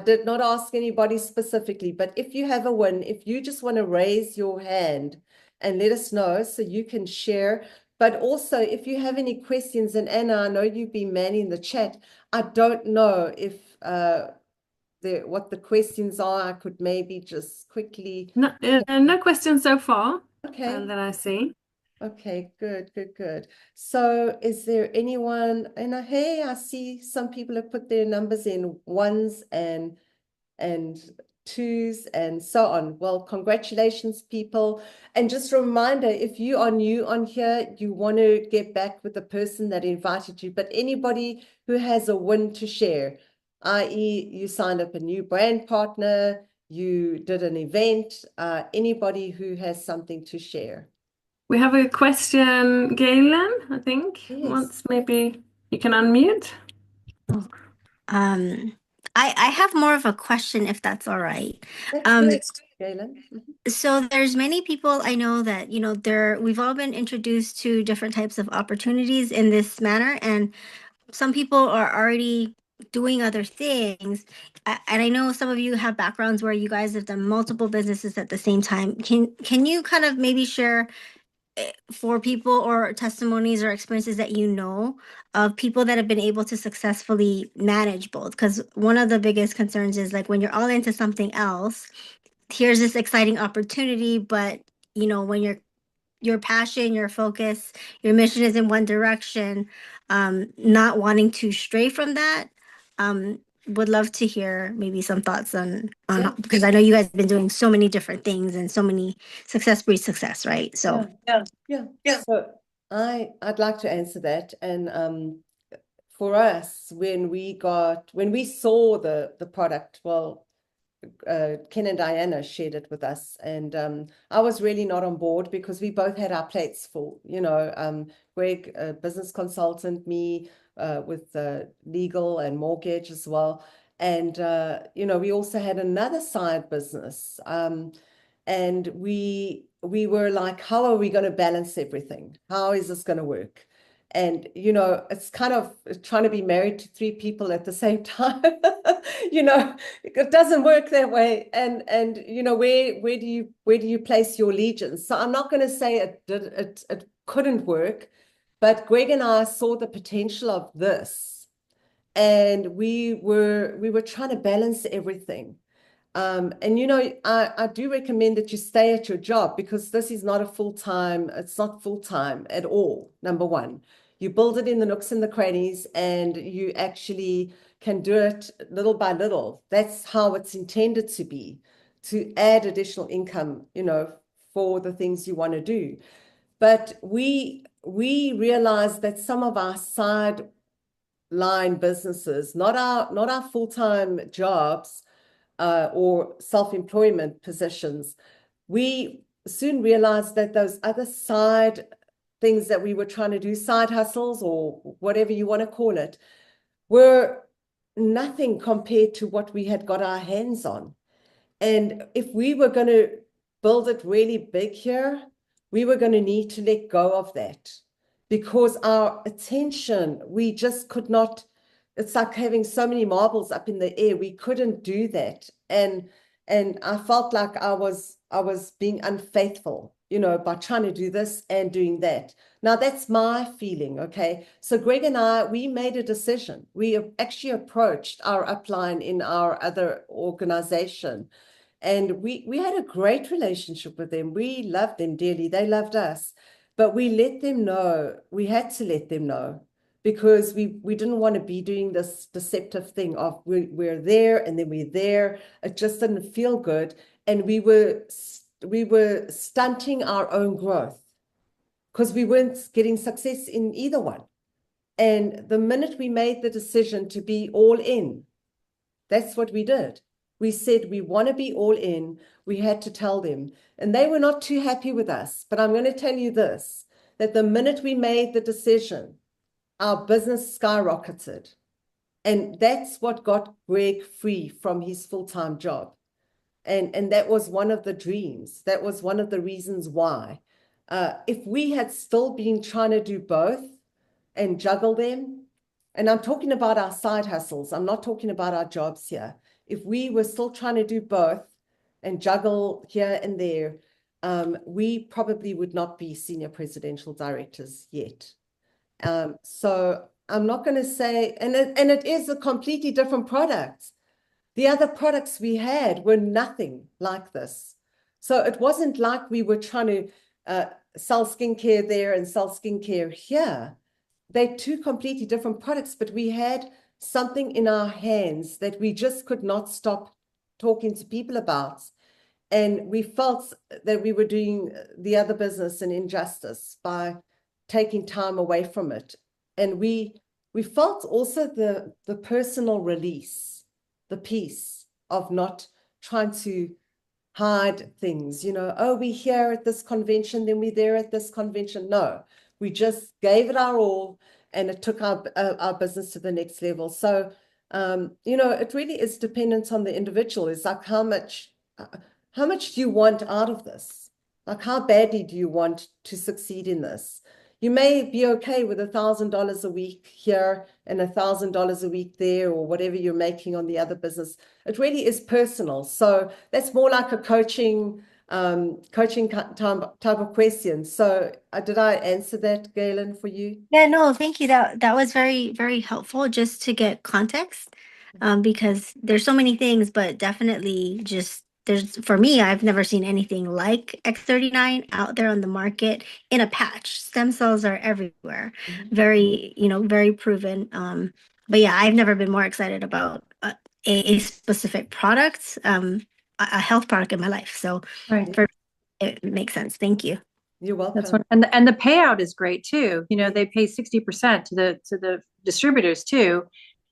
did not ask anybody specifically, but if you have a win, if you just want to raise your hand and let us know so you can share. But also, if you have any questions, and Anna, I know you've been manning the chat. I don't know if what the questions are. I could maybe just quickly. No questions so far. Okay. That I see. Okay, good. So is there anyone, and hey, I see some people have put their numbers in ones and twos and so on. Well, congratulations, people. And just a reminder, if you are new on here, you want to get back with the person that invited you, but anybody who has a win to share, i.e. you signed up a new brand partner, you did an event, anybody who has something to share. We have a question, Galen, I think. Yes. Once maybe you can unmute. I have more of a question, if that's all right. That's good, Galen. So there's many people I know that, we've all been introduced to different types of opportunities in this manner, and some people are already doing other things. And I know some of you have backgrounds where you guys have done multiple businesses at the same time. Can you kind of maybe share for people or testimonies or experiences that you know of people that have been able to successfully manage both? Because one of the biggest concerns is like when you're all into something else, here's this exciting opportunity, but when your passion, your focus, your mission is in one direction, not wanting to stray from that. Would love to hear maybe some thoughts on because I know you guys have been doing so many different things and so many success breeds success, right? So yeah. So I'd like to answer that. And for us, when we saw the product, well, Ken and Diana shared it with us, and I was really not on board because we both had our plates full. Greg, a business consultant, me with legal and mortgage as well, and we also had another side business, and we were like, how are we going to balance everything? How is this going to work? And, it's kind of trying to be married to three people at the same time. It doesn't work that way. And where do you place your allegiance? So I'm not going to say it couldn't work, but Greg and I saw the potential of this, and we were trying to balance everything. And I do recommend that you stay at your job, because this is not it's not full-time at all. Number one, you build it in the nooks and the crannies, and you actually can do it little by little. That's how it's intended to be, to add additional income, for the things you want to do. But we realized that some of our sideline businesses, not our full-time jobs, or self-employment positions, we soon realized that those other side things that we were trying to do, side hustles or whatever you want to call it, were nothing compared to what we had got our hands on. And if we were going to build it really big here, we were going to need to let go of that, because our attention, we just could not. It's like having so many marbles up in the air. We couldn't do that. And I felt like I was being unfaithful, by trying to do this and doing that. Now that's my feeling, okay? So Greg and I, we made a decision. We actually approached our upline in our other organization, and we had a great relationship with them. We loved them dearly. They loved us. But we let them know, we had to let them know, because we didn't want to be doing this deceptive thing of we're there and then we're there. It just didn't feel good. And we were stunting our own growth, because we weren't getting success in either one. And the minute we made the decision to be all in, that's what we did. We said we want to be all in. We had to tell them. And they were not too happy with us. But I'm going to tell you this, that the minute we made the decision, our business skyrocketed. And that's what got Greg free from his full-time job. And that was one of the dreams. That was one of the reasons why. If we had still been trying to do both and juggle them, and I'm talking about our side hustles, I'm not talking about our jobs here. If we were still trying to do both and juggle here and there, we probably would not be senior presidential directors yet. So I'm not going to say, and it is a completely different product. The other products we had were nothing like this. So it wasn't like we were trying to sell skincare there and sell skincare here. They're two completely different products, but we had something in our hands that we just could not stop talking to people about. And we felt that we were doing the other business an injustice by taking time away from it. And we felt also the personal release, the peace of not trying to hide things, oh, we're here at this convention, then we're there at this convention. No, we just gave it our all, and it took our business to the next level. So, it really is dependent on the individual. It's like how much do you want out of this? Like, how badly do you want to succeed in this? You may be okay with $1,000 a week here and $1,000 a week there, or whatever you're making on the other business. It really is personal. So that's more like a coaching type of question. So did I answer that, Galen, for you? Yeah, no, thank you. That was very, very helpful just to get context. Because there's so many things, but definitely just for me, I've never seen anything like X39 out there on the market in a patch. Stem cells are everywhere. Very, very proven. But yeah, I've never been more excited about a specific product, a health product in my life. So Right. it makes sense. Thank you. You're welcome. That's what, and the payout is great too. They pay 60% to the distributors too.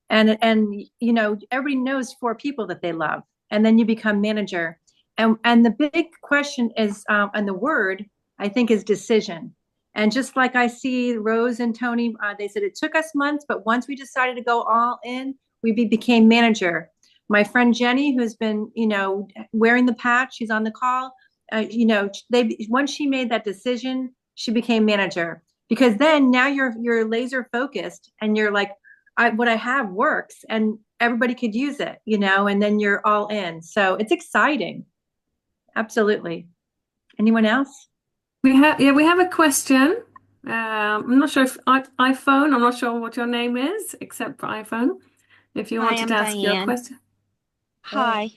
And everybody knows 4 people that they love, and then you become manager. And the big question is, and the word I think is decision. And just like I see Rose and Tony, they said it took us months, but once we decided to go all in, we became manager. My friend Jenny, who's been wearing the patch, she's on the call. Once she made that decision, she became manager, because then now you're laser focused, and you're like, what I have works and everybody could use it, and then you're all in. So it's exciting. Absolutely. Anyone else? We have a question. I'm not sure if iPhone, I'm not sure what your name is, except for iPhone. If you Hi, wanted I'm to ask your Diane. question. Hi.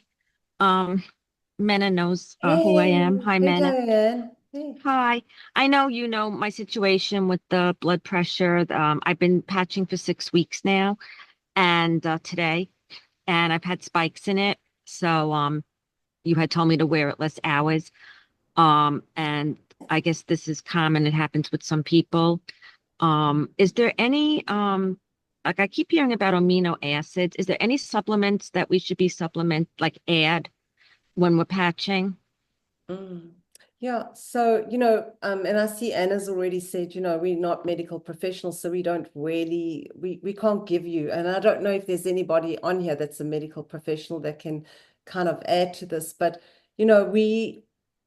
Mena knows who I am. Hi, Hey, Mena. Diane. Hey. Hi. I know you know my situation with the blood pressure. I've been patching for 6 weeks now, and today, and I've had spikes in it. So you had told me to wear it less hours. And I guess this is common. It happens with some people. Is there any like I keep hearing about amino acids. Is there any supplements that we should be add when we're patching? Yeah, so, and I see Anna's already said, we're not medical professionals, so we don't really, we can't give you, and I don't know if there's anybody on here that's a medical professional that can kind of add to this, but,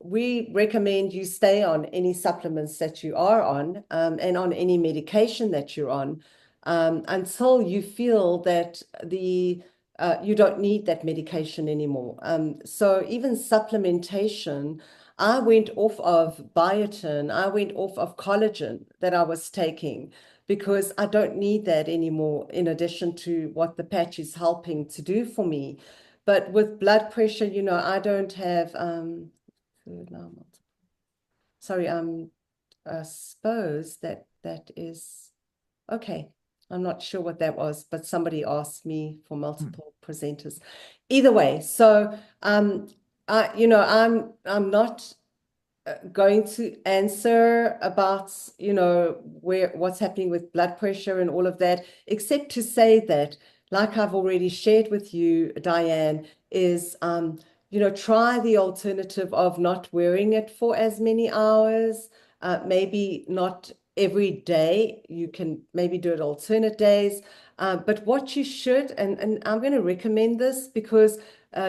we recommend you stay on any supplements that you are on, and on any medication that you're on, until you feel that you don't need that medication anymore. So even supplementation, I went off of biotin, I went off of collagen that I was taking, because I don't need that anymore, in addition to what the patch is helping to do for me. But with blood pressure, I don't have sorry, I suppose that is okay. I'm not sure what that was, but somebody asked me for multiple presenters. Either way, so I'm not going to answer about what's happening with blood pressure and all of that, except to say that, like I've already shared with you, Diane, is try the alternative of not wearing it for as many hours, maybe not every day. You can maybe do it alternate days. But what you should, and I'm going to recommend this because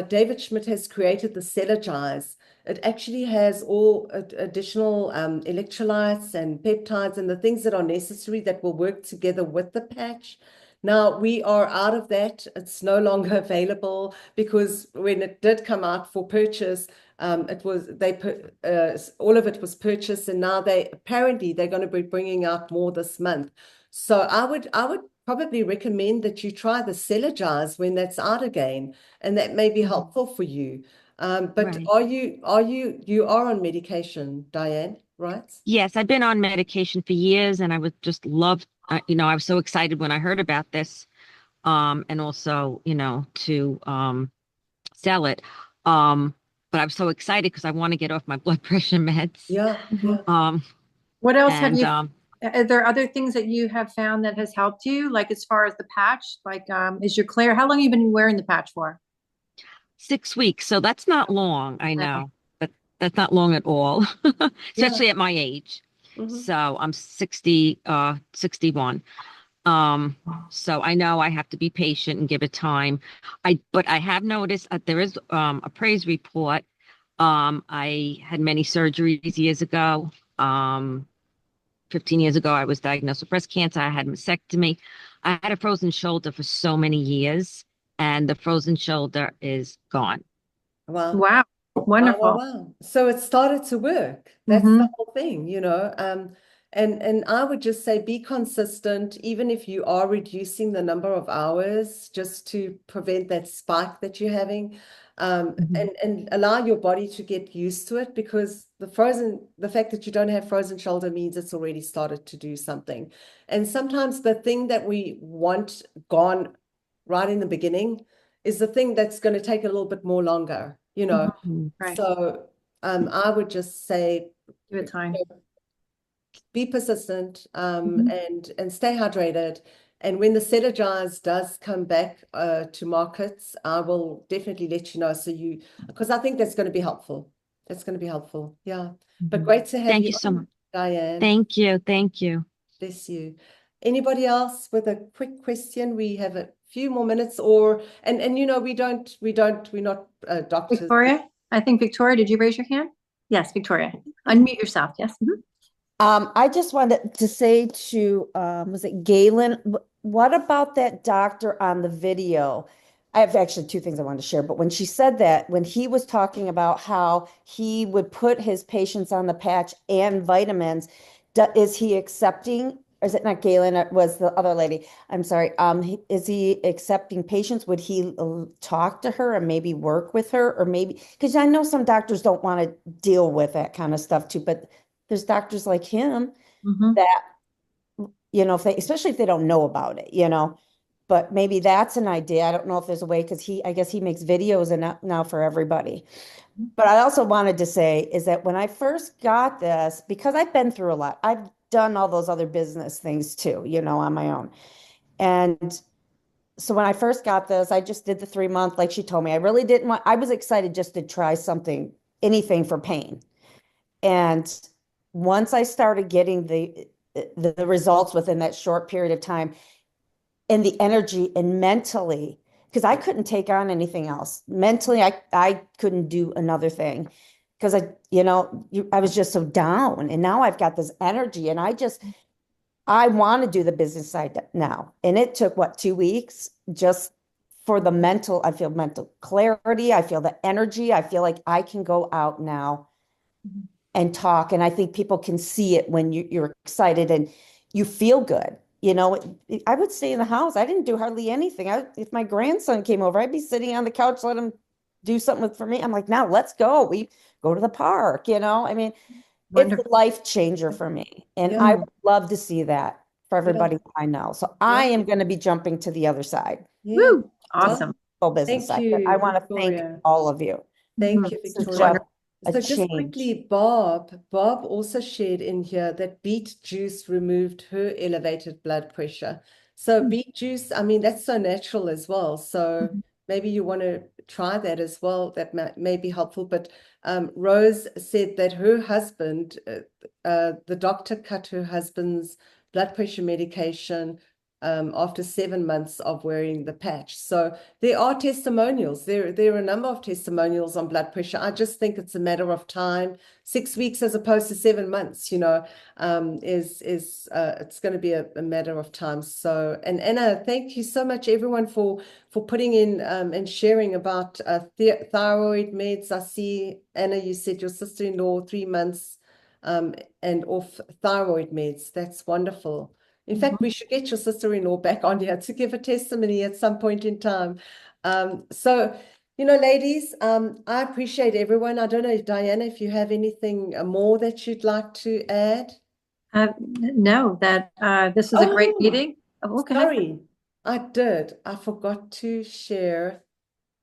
David Schmidt has created the Cellergize. It actually has all additional electrolytes and peptides and the things that are necessary that will work together with the patch. Now we are out of that. It's no longer available, because when it did come out for purchase, all of it was purchased, and now they're going to be bringing out more this month. So I would probably recommend that you try the Cellergize when that's out again, and that may be helpful for you. But Right. you are on medication, Diane, right? Yes, I've been on medication for years, and I would just love, I was so excited when I heard about this. And also, to sell it. But I'm so excited because I want to get off my blood pressure meds. Yeah, yeah. What else have And you, are there other things that you have found that has helped you? Like as far as the patch, like is your clear, how long have you been wearing the patch for? 6 weeks, so that's not long, I Okay. know, but that's not long at all, Yeah. especially at my age. Mhm. So I'm 61. So I know I have to be patient and give it time. But I have noticed there is a praise report. I had many surgeries years ago. 15 years ago, I was diagnosed with breast cancer. I had a mastectomy. I had a frozen shoulder for so many years, and the frozen shoulder is gone. Wow. Wow, Wow, wonderful. wow. So it started to work. That's the whole thing, you know. And I would just say be consistent, even if you are reducing the number of hours, just to prevent that spike that you're having. And allow your body to get used to it, because the fact that you don't have frozen shoulder means it's already started to do something. And sometimes the thing that we want gone right in the beginning is the thing that's going to take a little bit more longer, you know. Right. So I would just say Give it time. be persistent, and stay hydrated. And when the Cetogise does come back to markets, I will definitely let you know. Because I think that's going to be helpful. That's going to be helpful. Yeah. But great to have Thank you you so on, much. Diane. Thank you. Thank you. Bless you. Anybody else with a quick question? We have a few more minutes, and you know, we're not doctors. Victoria, I think Victoria, did you raise your hand? Yes, Victoria. Unmute yourself. Yes. I just wanted to say to, was it Galen? What about that doctor on the video? I have actually two things I wanted to share, but when she said that, when he was talking about how he would put his patients on the patch and vitamins, is he accepting, or is it not Galen, it was the other lady? I'm sorry. Is he accepting patients? Would he talk to her and maybe work with her, or maybe, because I know some doctors don't want to deal with that kind of stuff too, but there's doctors like him that, if they, especially if they don't know about it, but maybe that's an idea. I don't know if there's a way, because I guess he makes videos and now for everybody. But I also wanted to say is that when I first got this, because I've been through a lot, I've done all those other business things too, on my own. And so when I first got this, I just did the 3 month, like she told me. I really didn't want, I was excited just to try something, anything for pain. And once I started getting the results within that short period of time, and the energy and mentally, because I couldn't take on anything else. Mentally, I couldn't do another thing, because I was just so down. And now I've got this energy, and I want to do the business side now. And it took, what, 2 weeks just for the mental. I feel mental clarity. I feel the energy. I feel like I can go out now and talk. And I think people can see it when you're excited and you feel good. I would stay in the house. I didn't do hardly anything. If my grandson came over, I'd be sitting on the couch, let him do something for me. I'm like, now let's go. We go to the park, I mean, it's a life changer for me. And I would love to see that for everybody I know. So I am going to be jumping to the other side. Yeah. Woo! Awesome. Full business Thank side. But I you, want to thank Victoria. all of you. Thank you, This is Victoria. just So a just change. quickly, Bob also shared in here that beet juice removed her elevated blood pressure. So beet juice, I mean, that's so natural as well. So maybe you want to try that as well. That may be helpful. But Rose said that her husband, the doctor cut her husband's blood pressure medication after 7 months of wearing the patch. So there are testimonials. There are a number of testimonials on blood pressure. I just think it's a matter of time. 6 weeks as opposed to 7 months, it's going to be a matter of time. So, and Anna, thank you so much, everyone, for putting in and sharing about thyroid meds. I see, Anna, you said your sister-in-law 3 months and off thyroid meds. That's wonderful. In fact, we should get your sister-in-law back on here to give a testimony at some point in time. So, ladies, I appreciate everyone. I don't know, Diana, if you have anything more that you'd like to add. No, that this is a great meeting. Oh, okay. Sorry, I did. I forgot to share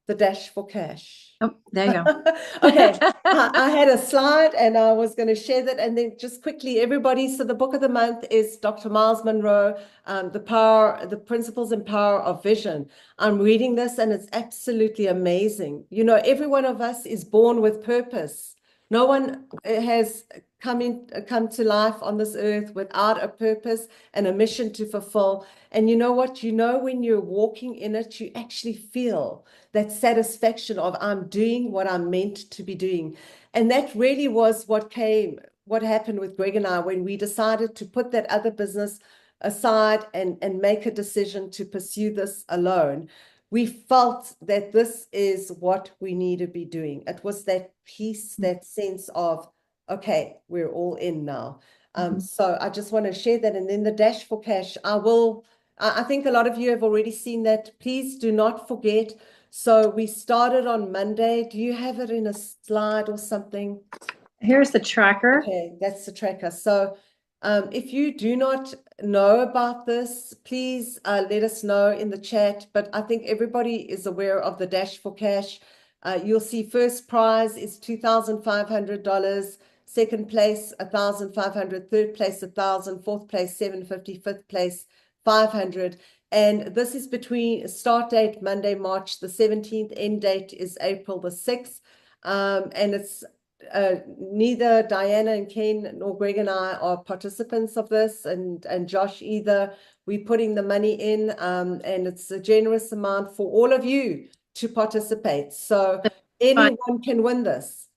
the dash for cash. Oh, there you go. Okay, I had a slide and I was going to share that. And then just quickly, everybody. So the book of the month is Dr. Miles Monroe, the Principles and Power of Vision. I'm reading this and it's absolutely amazing. You know, every one of us is born with purpose. No one has come to life on this earth without a purpose and a mission to fulfill. And you know what? You know, when you're walking in it, you actually feel that satisfaction of I'm doing what I'm meant to be doing. And that really was what happened with Greg and I when we decided to put that other business aside and make a decision to pursue this alone. We felt that this is what we need to be doing. It was that peace, that sense of, okay, we're all in now. So I just want to share that. And then the dash for cash, I think a lot of you have already seen that. Please do not forget. So we started on Monday. Do you have it in a slide or something? Here's the tracker. Okay, that's the tracker. So if you do not know about this, please let us know in the chat. But I think everybody is aware of the dash for cash. You'll see first prize is $2,500. Second place, 1,500. Third place, 1,000. Fourth place, 750. Fifth place, 500. And this is between start date Monday, March the 17th. End date is April the 6th. And it's neither Diana and Ken nor Greg and I are participants of this, and Josh either. We're putting the money in, and it's a generous amount for all of you to participate. So anyone can win this.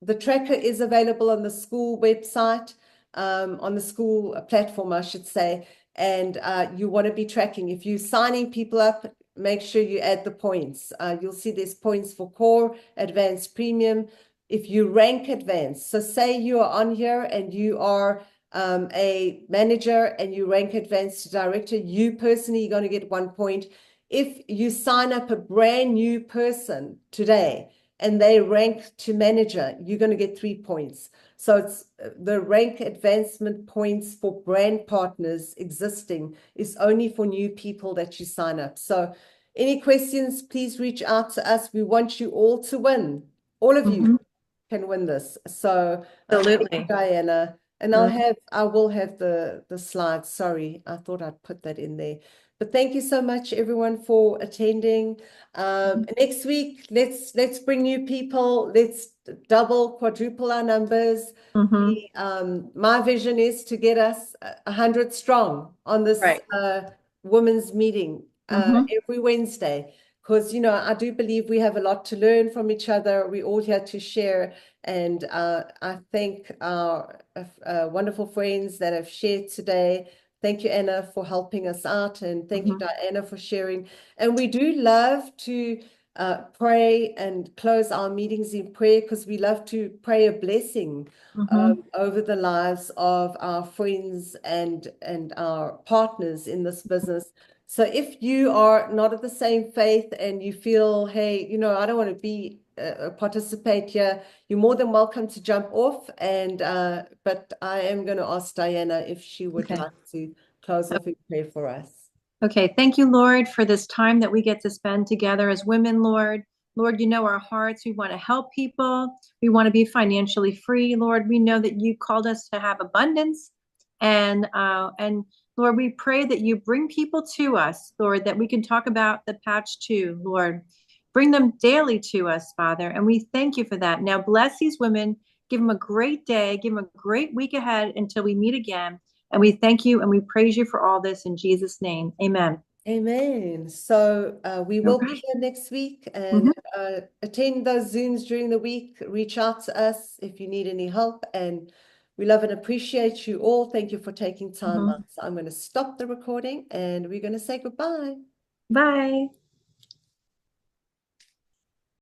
The tracker is available on the school website, on the school platform, I should say. And you want to be tracking. If you're signing people up, make sure you add the points. You'll see there's points for core, advanced, premium. If you rank advanced, so say you are on here and you are a manager and you rank advanced to director, you personally are going to get 1 point. If you sign up a brand new person today and they rank to manager, you're going to get 3 points. So it's the rank advancement points for brand partners existing is only for new people that you sign up. So any questions, please reach out to us. We want you all to win. All of you can win this. So Absolutely. thank you, Diana. And I will have the slides. Sorry, I thought I'd put that in there. But thank you so much, everyone, for attending. Next week, let's bring new people. Let's double, quadruple our numbers. My vision is to get us 100 strong on this women's meeting every Wednesday. Because, you know, I do believe we have a lot to learn from each other. We're all here to share. And I thank our wonderful friends that have shared today. Thank you, Anna, for helping us out. And thank you, Diana, for sharing. And we do love to pray and close our meetings in prayer, because we love to pray a blessing over the lives of our friends and our partners in this business. So if you are not of the same faith and you feel, hey, you know, I don't want to be participate here, you're more than welcome to jump off. And but I am going to ask Diana if she would like to close off in prayer for us. Okay, thank you, Lord, for this time that we get to spend together as women, Lord. Lord, you know our hearts. We want to help people. We want to be financially free, Lord. We know that you called us to have abundance. And Lord, we pray that you bring people to us, Lord, that we can talk about the patch too, Lord. Bring them daily to us, Father. And we thank you for that. Now bless these women. Give them a great day. Give them a great week ahead until we meet again. And we thank you and we praise you for all this in Jesus' name. Amen. Amen. So we will be here next week, and attend those Zooms during the week. Reach out to us if you need any help. And we love and appreciate you all. Thank you for taking time out. So I'm going to stop the recording and we're going to say goodbye. Bye.